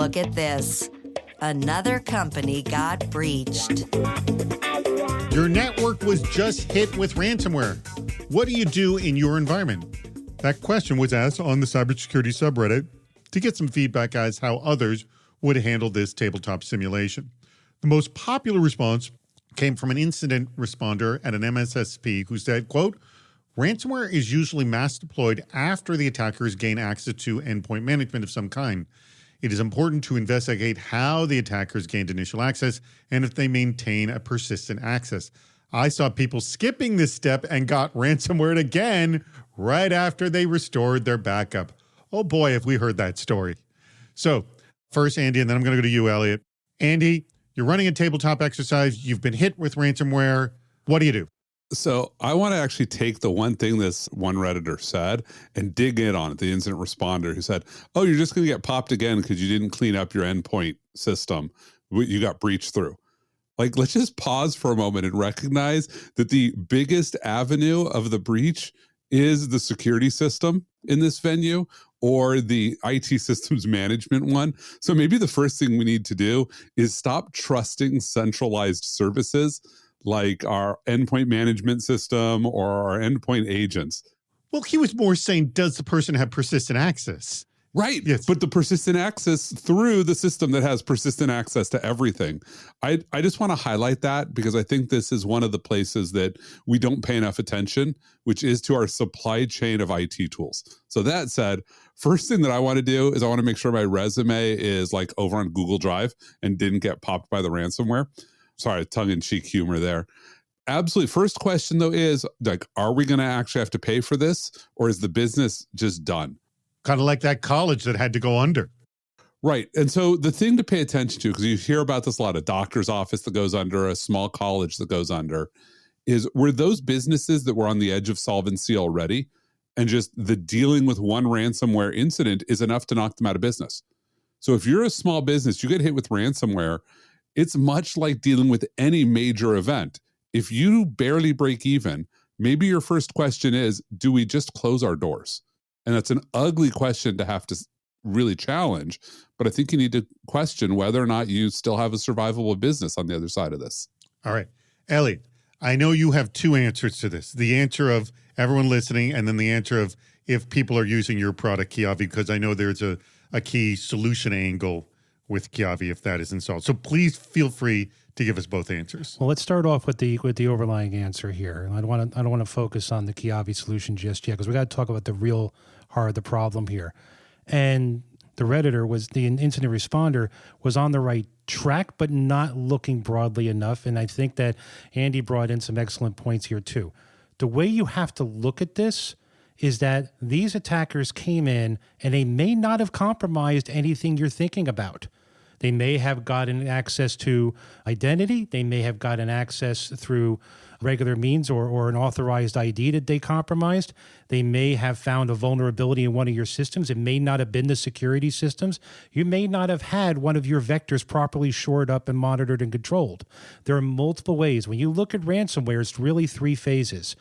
look at this. Another company got breached. Your network was just hit with ransomware. What do you do in your environment? That question was asked on the cybersecurity subreddit to get some feedback as how others would handle this tabletop simulation. The most popular response came from an incident responder at an MSSP who said, quote, ransomware is usually mass deployed after the attackers gain access to endpoint management of some kind. It is important to investigate how the attackers gained initial access and if they maintain a persistent access. I saw people skipping this step and got ransomware again right after they restored their backup. Oh boy, have we heard that story. So first, Andy, and then I'm going to go to you, Elliot. Andy, you're running a tabletop exercise. You've been hit with ransomware. What do you do? So I want to actually take the one thing this one Redditor said and dig in on it, the incident responder who said, oh, you're just going to get popped again because you didn't clean up your endpoint system. You got breached through. Like, let's just pause for a moment and recognize that the biggest avenue of the breach is the security system in this venue or the IT systems management one. So maybe the first thing we need to do is stop trusting centralized services like our endpoint management system or our endpoint agents. Well, he was more saying, does the person have persistent access? Right. Yes. But the persistent access through the system that has persistent access to everything. I just want to highlight that because I think this is one of the places that we don't pay enough attention, which is to our supply chain of IT tools. So that said, first thing that I want to do is I want to make sure my resume is like over on Google Drive and didn't get popped by the ransomware. Sorry, tongue-in-cheek humor there. Absolutely. First question, though, is like, are we going to actually have to pay for this or is the business just done? Kind of like that college that had to go under. Right. And so the thing to pay attention to, because you hear about this a lot, a doctor's office that goes under, a small college that goes under, is were those businesses that were on the edge of solvency already and just the dealing with one ransomware incident is enough to knock them out of business. So if you're a small business, you get hit with ransomware, it's much like dealing with any major event. If you barely break even, maybe your first question is, do we just close our doors? And that's an ugly question to have to really challenge. But I think you need to question whether or not you still have a survivable business on the other side of this. All right. Elliot, I know you have two answers to this. The answer of everyone listening and then the answer of if people are using your product, Keyavi, because I know there's a key solution angle with Keyavi if that is installed. So please feel free to give us both answers. Well, let's start off with the overlying answer here. I don't want to focus on the Keyavi solution just yet because we got to talk about the real heart of the problem here. And the Redditor the incident responder was on the right track, but not looking broadly enough. And I think that Andy brought in some excellent points here too. The way you have to look at this is that these attackers came in and they may not have compromised anything you're thinking about. They may have gotten access to identity. They may have gotten access through regular means or an authorized ID that they compromised. They may have found a vulnerability in one of your systems. It may not have been the security systems. You may not have had one of your vectors properly shored up and monitored and controlled. There are multiple ways. When you look at ransomware, it's really three phases.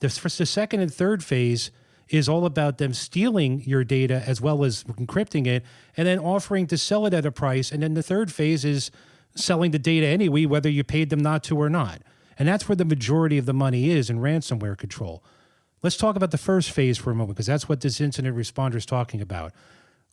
The second and third phase is all about them stealing your data as well as encrypting it and then offering to sell it at a price. And then the third phase is selling the data anyway, whether you paid them not to or not. And that's where the majority of the money is in ransomware control. Let's talk about the first phase for a moment because that's what this incident responder is talking about.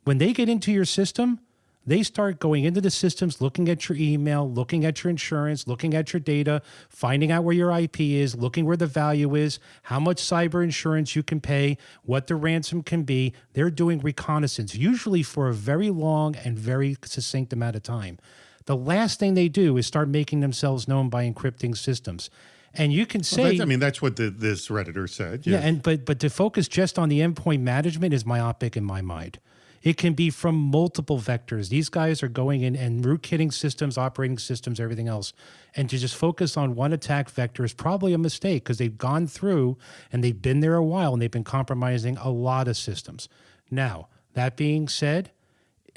When they get into your system, they start going into the systems, looking at your email, looking at your insurance, looking at your data, finding out where your IP is, looking where the value is, how much cyber insurance you can pay, what the ransom can be. They're doing reconnaissance, usually for a very long and very succinct amount of time. The last thing they do is start making themselves known by encrypting systems. And you can say... Well, that's what this Redditor said. Yes. Yeah, but to focus just on the endpoint management is myopic in my mind. It can be from multiple vectors. These guys are going in and rootkitting systems, operating systems, everything else. And to just focus on one attack vector is probably a mistake because they've gone through and they've been there a while and they've been compromising a lot of systems. Now, that being said,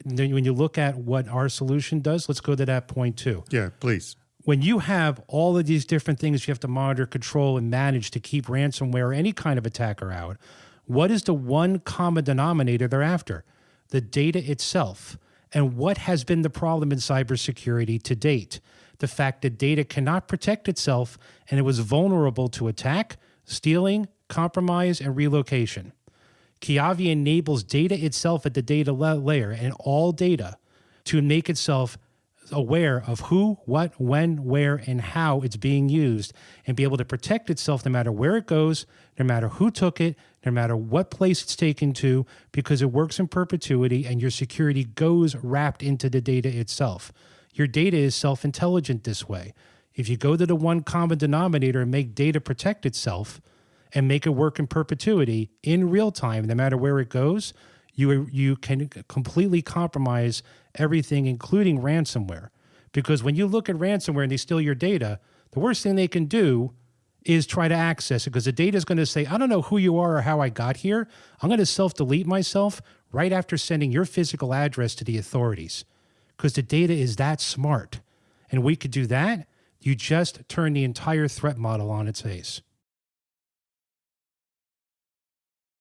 when you look at what our solution does, let's go to that point too. Yeah, please. When you have all of these different things you have to monitor, control, and manage to keep ransomware or any kind of attacker out, what is the one common denominator they're after? The data itself. And what has been the problem in cybersecurity to date? The fact that data cannot protect itself and it was vulnerable to attack, stealing, compromise, and relocation. Keyavi enables data itself at the data layer and all data to make itself aware of who, what, when, where, and how it's being used and be able to protect itself no matter where it goes, no matter who took it, no matter what place it's taken to, because it works in perpetuity and your security goes wrapped into the data itself. Your data is self-intelligent this way. If you go to the one common denominator and make data protect itself and make it work in perpetuity in real time, no matter where it goes, you can completely compromise everything, including ransomware. Because when you look at ransomware and they steal your data, the worst thing they can do is try to access it, because the data is going to say, I don't know who you are or how I got here. I'm going to self-delete myself right after sending your physical address to the authorities, because the data is that smart. And we could do that. You just turn the entire threat model on its face.